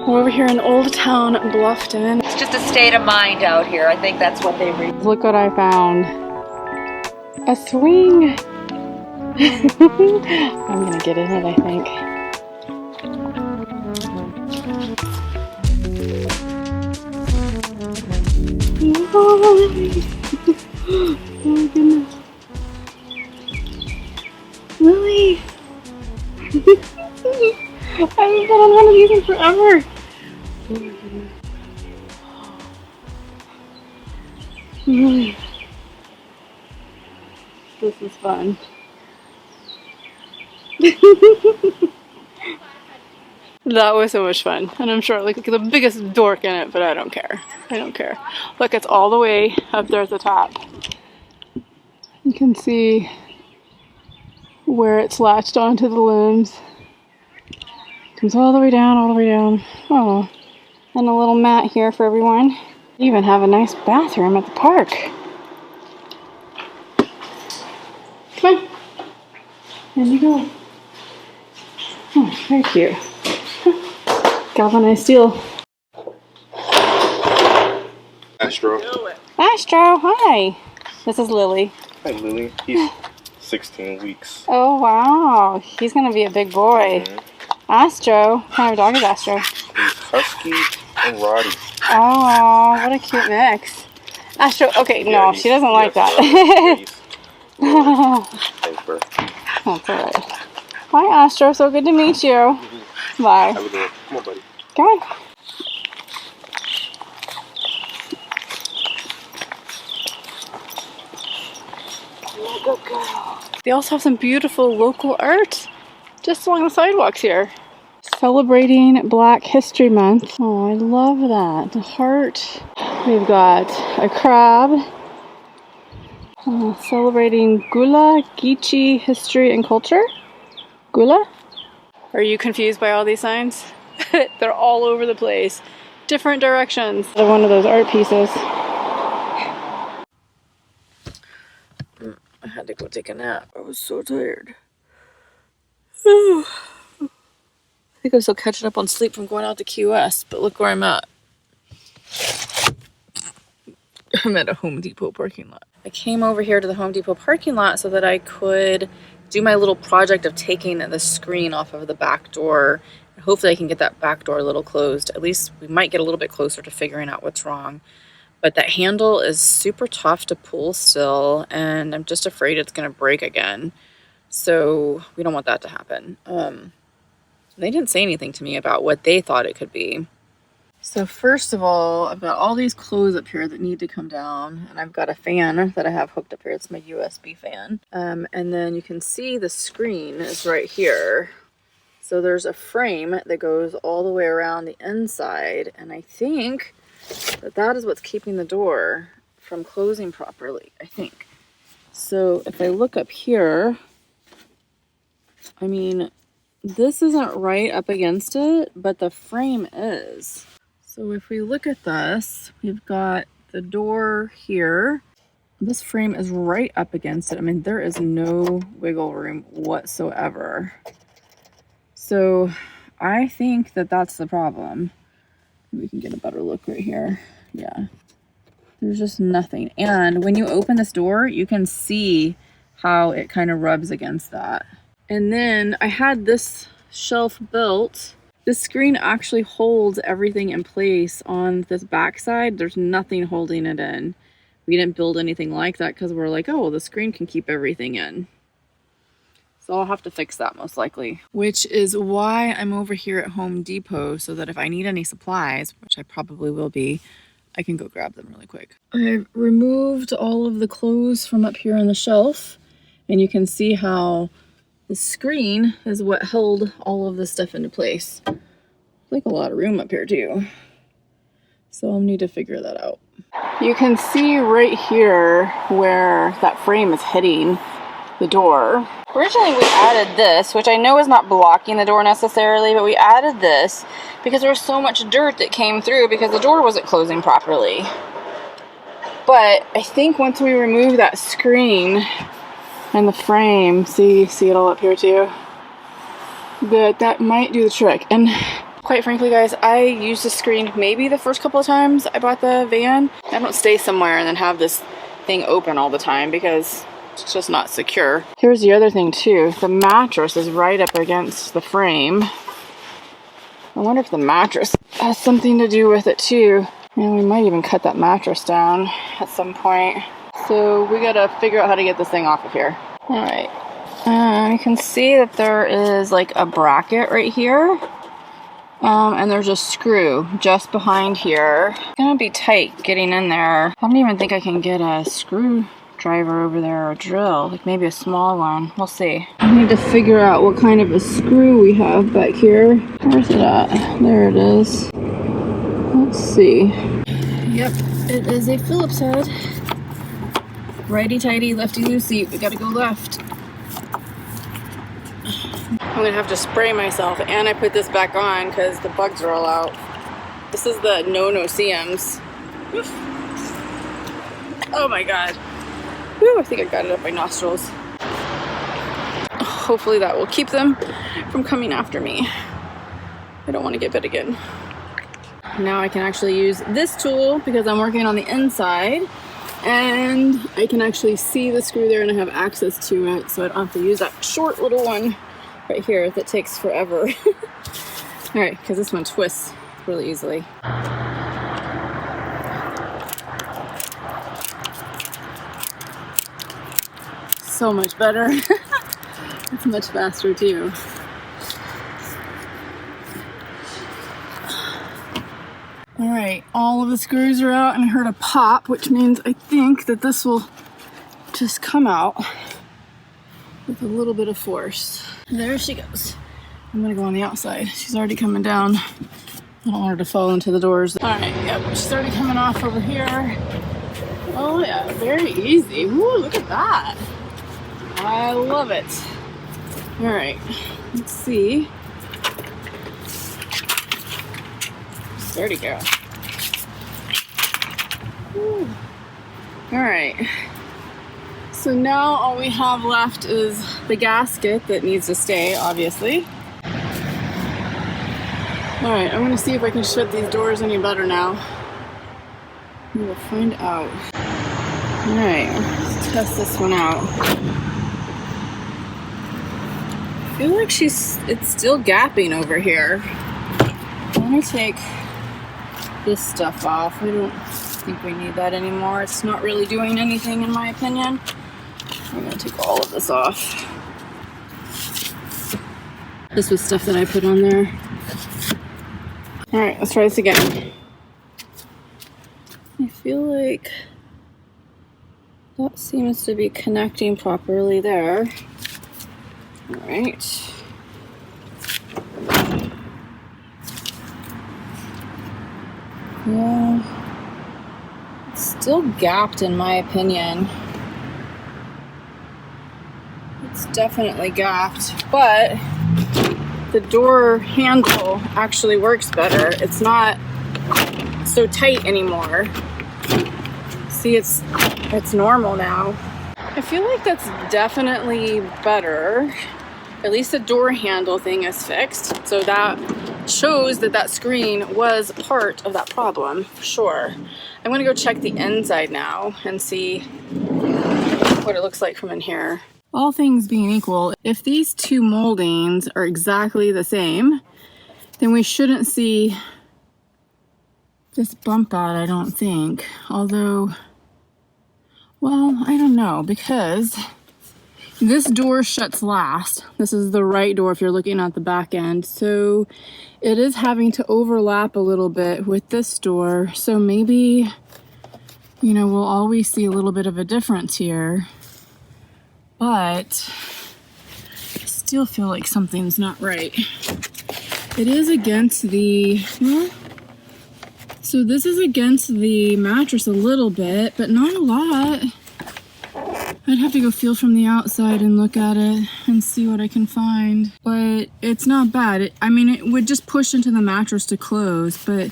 We're over here in Old Town Bluffton. It's just a state of mind out here. I think that's what they read. Look what I found. A swing. I'm gonna get in it, I think. Oh my goodness. Lily! I haven't been on one of these in forever. Oh my goodness. Lily. This is fun. That was so much fun, and I'm sure like the biggest dork in it, but I don't care. I don't care. Look, it's all the way up there at the top. You can see where it's latched onto the limbs. Comes all the way down, all the way down. Oh, and a little mat here for everyone. You even have a nice bathroom at the park. Come on. There you go. Oh, very cute. Galvanized steel. Astro. Astro, hi. This is Lily. Hi, Lily. He's 16 weeks. Oh, wow. He's going to be a big boy. Astro. What kind of dog is Astro? He's husky and Roddy. Oh, what a cute mix. Astro, okay, no, she doesn't like that. That's alright. Hi, Astro. So good to meet you. Bye. Have a good one. Come on, buddy. Come on. Good girl. They also have some beautiful local art just along the sidewalks here. Celebrating Black History Month. Oh, I love that. The heart. We've got a crab. Celebrating Gula Geechee history and culture. Gula? Are you confused by all these signs? They're all over the place. Different directions. One of those art pieces. I had to go take a nap. I was so tired. I think I'm still catching up on sleep from going out to QS, but look where I'm at. I'm at a Home Depot parking lot. I came over here to the Home Depot parking lot so that I could do my little project of taking the screen off of the back door. Hopefully I can get that back door a little closed. At least we might get a little bit closer to figuring out what's wrong. But that handle is super tough to pull still, and I'm just afraid it's going to break again. So we don't want that to happen. They didn't say anything to me about what they thought it could be. So first of all, I've got all these clothes up here that need to come down, and I've got a fan that I have hooked up here. It's my USB fan. And then you can see the screen is right here. So there's a frame that goes all the way around the inside, and I think that is what's keeping the door from closing properly, I think. So if I look up here, I mean, this isn't right up against it, but the frame is. So if we look at this, we've got the door here. This frame is right up against it. I mean, there is no wiggle room whatsoever. So I think that that's the problem. We can get a better look right here. Yeah, there's just nothing. And when you open this door, you can see how it kind of rubs against that. And then I had this shelf built. This screen actually holds everything in place on this back side. There's nothing holding it in. We didn't build anything like that because we're like, oh, well, the screen can keep everything in. So I'll have to fix that most likely. Which is why I'm over here at Home Depot, so that if I need any supplies, which I probably will be, I can go grab them really quick. I've removed all of the clothes from up here on the shelf, and you can see how the screen is what held all of this stuff into place. Like a lot of room up here too. So I'll need to figure that out. You can see right here where that frame is hitting the door. Originally we added this, which I know is not blocking the door necessarily, but we added this because there was so much dirt that came through because the door wasn't closing properly. But I think once we remove that screen and the frame, see it all up here too, that might do the trick. And Quite frankly, guys, I used the screen maybe the first couple of times I bought the van. I don't stay somewhere and then have this thing open all the time because it's just not secure. Here's the other thing too. The mattress is right up against the frame. I wonder if the mattress has something to do with it too. And we might even cut that mattress down at some point. So we gotta figure out how to get this thing off of here. All right, you can see that there is like a bracket right here. And there's a screw just behind here. It's gonna be tight getting in there. I don't even think I can get a screwdriver over there or a drill, like maybe a small one. We'll see. I need to figure out what kind of a screw we have back here. Where's it at? There it is. Let's see. Yep, it is a Phillips head. Righty tighty, lefty loosey. We gotta go left. I'm gonna have to spray myself, and I put this back on because the bugs are all out. This is the no-no-see-ums. Oh my god. Whew, I think I got it up my nostrils. Hopefully that will keep them from coming after me. I don't want to get bit again. Now I can actually use this tool because I'm working on the inside, and I can actually see the screw there and I have access to it, so I don't have to use that short little one right here that takes forever. All right, because this one twists really easily. So much better. It's much faster too. All right, all of the screws are out, and I heard a pop, which means I think that this will just come out with a little bit of force. There she goes. I'm gonna go on the outside. She's already coming down. I don't want her to fall into the doors. All right, yep, she's already coming off over here. Oh yeah, very easy. Woo, look at that. I love it. All right, let's see. Sturdy girl. Woo. All right. So now all we have left is the gasket that needs to stay, obviously. All right, I'm gonna see if I can shut these doors any better now. We will find out. All right, let's test this one out. I feel like it's still gapping over here. Let me take this stuff off. I don't think we need that anymore. It's not really doing anything in my opinion. I'm gonna take all of this off. This was stuff that I put on there. All right, let's try this again. I feel like that seems to be connecting properly there. All right. Yeah, it's still gapped in my opinion. It's definitely gapped, but the door handle actually works better. It's not so tight anymore. See, it's normal now. I feel like that's definitely better. At least the door handle thing is fixed, so that shows that that screen was part of that problem, for sure. I'm gonna go check the inside now and see what it looks like from in here. All things being equal, if these two moldings are exactly the same, then we shouldn't see this bump out, I don't think. Although, well, I don't know, because this door shuts last. This is the right door if you're looking at the back end. So it is having to overlap a little bit with this door. So maybe, you know, we'll always see a little bit of a difference here. But I still feel like something's not right. It is against the, well, so this is against the mattress a little bit, but not a lot. I'd have to go feel from the outside and look at it and see what I can find. But it's not bad. I mean, it would just push into the mattress to close, but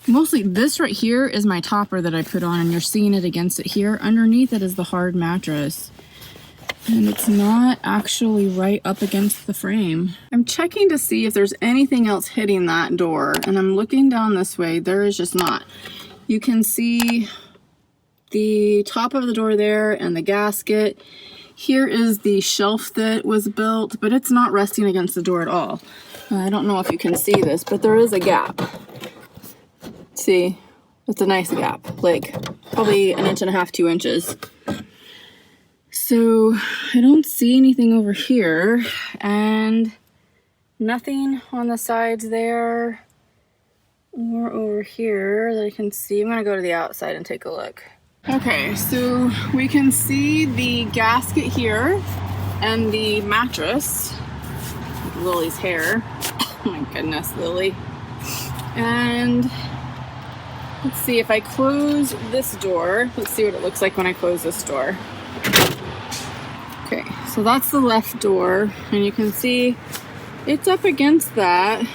mostly this right here is my topper that I put on, and you're seeing it against it here. Underneath it is the hard mattress. And it's not actually right up against the frame. I'm checking to see if there's anything else hitting that door, and I'm looking down this way. There is just not. You can see the top of the door there and the gasket. Here is the shelf that was built, but it's not resting against the door at all. I don't know if you can see this, but there is a gap. See, it's a nice gap, like probably 1.5 inches, 2 inches. So I don't see anything over here, and nothing on the sides there or over here that I can see. I'm gonna go to the outside and take a look. Okay, so we can see the gasket here and the mattress. Lily's hair. Oh my goodness, Lily. And let's see if I close this door. Let's see what it looks like when I close this door. Okay, so that's the left door, and you can see it's up against that.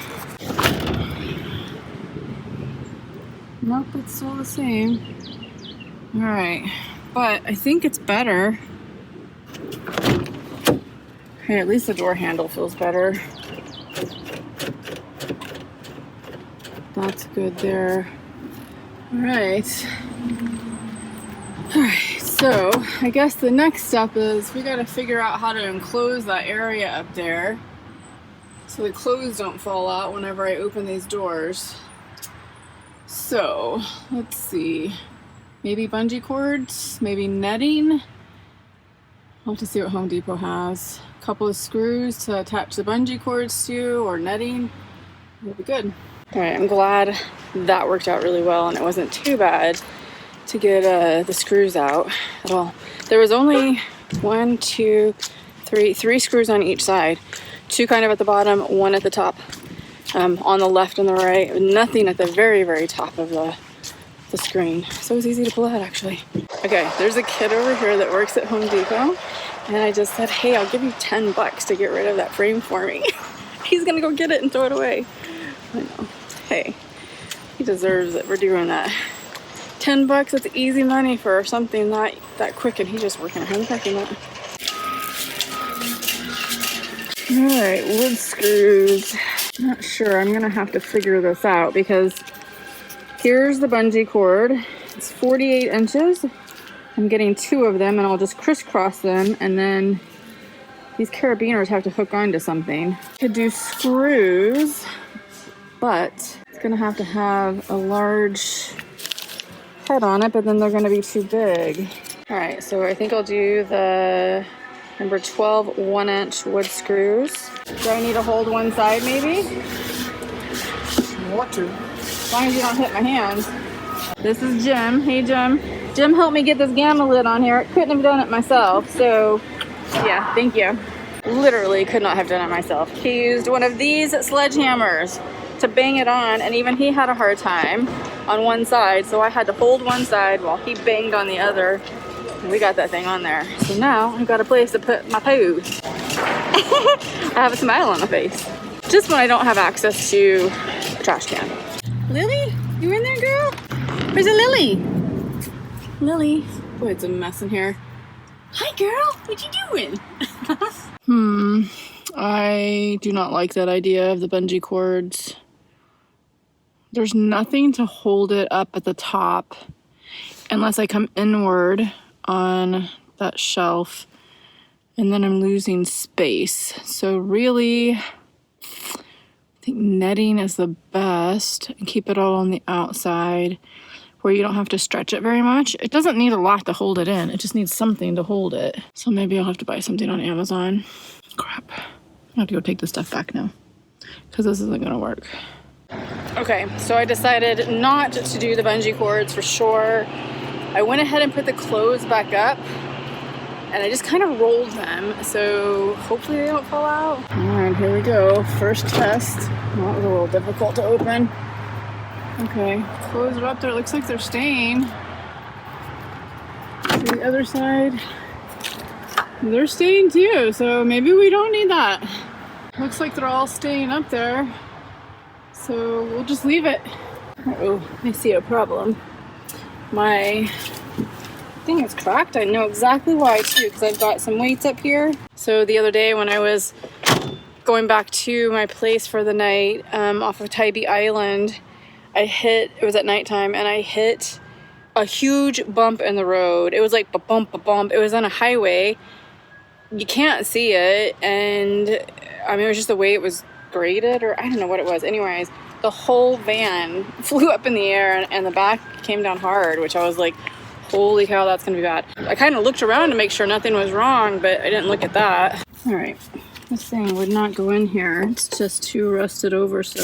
Nope, it's still the same. All right, but I think it's better. Okay, at least the door handle feels better. That's good there. All right. All right, so I guess the next step is we gotta figure out how to enclose that area up there so the clothes don't fall out whenever I open these doors. So let's see. Maybe bungee cords, maybe netting. I'll have to see what Home Depot has. A couple of screws to attach the bungee cords to, or netting. It'll be good. All right, I'm glad that worked out really well, and it wasn't too bad to get the screws out at all. There was only 1, 2, 3 screws on each side. 2 kind of at the bottom, 1 at the top, on the left and the right. Nothing at the very, very top of the screen. So it was easy to pull out, actually. Okay, there's a kid over here that works at Home Depot, and I just said, hey, I'll give you $10 to get rid of that frame for me. He's gonna go get it and throw it away. I know. Hey, he deserves it. We're doing that. $10, that's easy money for something that quick, and he's just working at home parking lot. All right, wood screws. Not sure, I'm gonna have to figure this out because here's the bungee cord. It's 48 inches. I'm getting 2 of them, and I'll just crisscross them, and then these carabiners have to hook onto something. Could do screws, but it's gonna have to have a large head on it, but then they're gonna be too big. All right, so I think I'll do the number 12 1-inch wood screws. Do I need to hold one side maybe? Want to? As long as you don't hit my hands. This is Jim. Hey, Jim. Jim helped me get this gamma lid on here. I couldn't have done it myself, so yeah, thank you. Literally could not have done it myself. He used one of these sledgehammers to bang it on, and even he had a hard time on one side, so I had to hold one side while he banged on the other, and we got that thing on there. So now I've got a place to put my poo. I have a smile on my face. Just when I don't have access to a trash can. Lily, you in there, girl? Where's a Lily? Lily. Boy, it's a mess in here. Hi, girl. What you doing? I do not like that idea of the bungee cords. There's nothing to hold it up at the top unless I come inward on that shelf, and then I'm losing space. So really, I think netting is the best, and keep it all on the outside where you don't have to stretch it very much. It doesn't need a lot to hold it in. It just needs something to hold it. So maybe I'll have to buy something on Amazon. Crap. I have to go take this stuff back now because this isn't gonna work. Okay, so I decided not to do the bungee cords for sure. I went ahead and put the clothes back up, and I just kind of rolled them, so hopefully they don't fall out. All right, here we go. First test. Well, it was a little difficult to open. Okay, clothes are up there. It looks like they're staying. To the other side, they're staying too, so maybe we don't need that. Looks like they're all staying up there, so we'll just leave it. Uh-oh, I see a problem. My thing is cracked. I know exactly why too, because I've got some weights up here. So the other day when I was going back to my place for the night off of Tybee Island, it was at nighttime, and I hit a huge bump in the road. It was like ba-bump, ba-bump. It was on a highway. You can't see it, and I mean, it was just the way it was graded, or I don't know what it was. Anyways, the whole van flew up in the air, and the back came down hard, which I was like, holy cow, that's gonna be bad. I kind of looked around to make sure nothing was wrong, but I didn't look at that. All right, this thing would not go in here. It's just too rusted over, so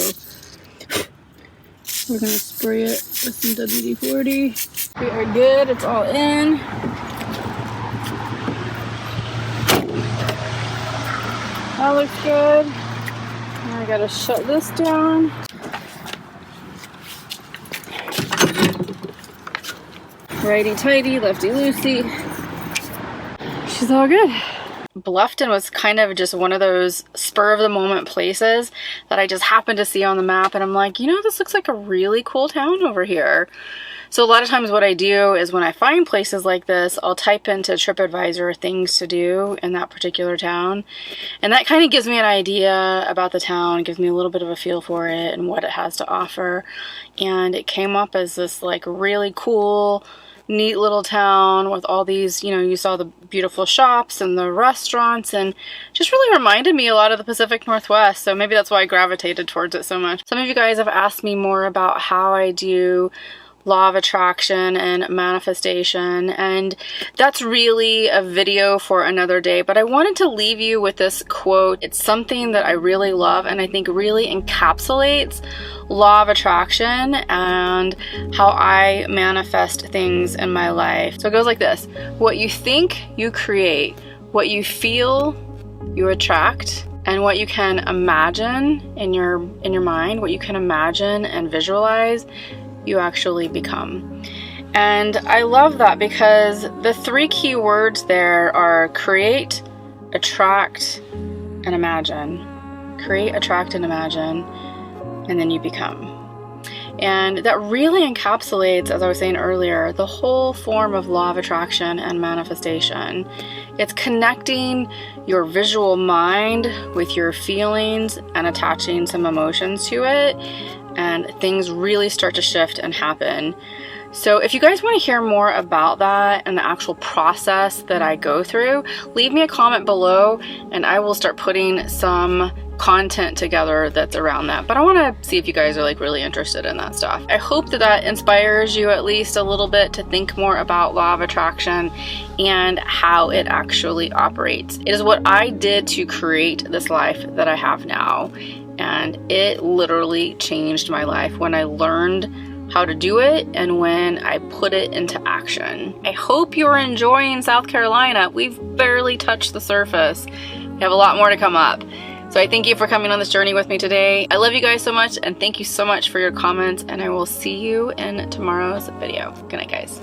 we're gonna spray it with some WD-40. We are good, it's all in. That looks good. Now I gotta shut this down. Righty-tighty, lefty-loosey. She's all good. Bluffton was kind of just one of those spur-of-the-moment places that I just happened to see on the map, and I'm like, you know, this looks like a really cool town over here. So a lot of times what I do is when I find places like this, I'll type into TripAdvisor things to do in that particular town. And that kind of gives me an idea about the town, gives me a little bit of a feel for it and what it has to offer. And it came up as this like really cool, neat little town with all these, you know, you saw the beautiful shops and the restaurants, and just really reminded me a lot of the Pacific Northwest. So maybe that's why I gravitated towards it so much. Some of you guys have asked me more about how I do law of attraction and manifestation, and that's really a video for another day, but I wanted to leave you with this quote. It's something that I really love and I think really encapsulates law of attraction and how I manifest things in my life. So it goes like this: what you think, you create. What you feel, you attract. And what you can imagine in your mind, what you can imagine and visualize, you actually become. And I love that because the three key words there are create, attract, and imagine. Create, attract, and imagine, and then you become. And that really encapsulates, as I was saying earlier, the whole form of law of attraction and manifestation. It's connecting your visual mind with your feelings and attaching some emotions to it, and things really start to shift and happen. So if you guys want to hear more about that and the actual process that I go through, leave me a comment below and I will start putting some content together that's around that. But I want to see if you guys are like really interested in that stuff. I hope that that inspires you at least a little bit to think more about law of attraction and how it actually operates. It is what I did to create this life that I have now, and it literally changed my life when I learned how to do it and when I put it into action. I hope you're enjoying South Carolina. We've barely touched the surface. We have a lot more to come up. So I thank you for coming on this journey with me today. I love you guys so much, and thank you so much for your comments, and I will see you in tomorrow's video. Good night, guys.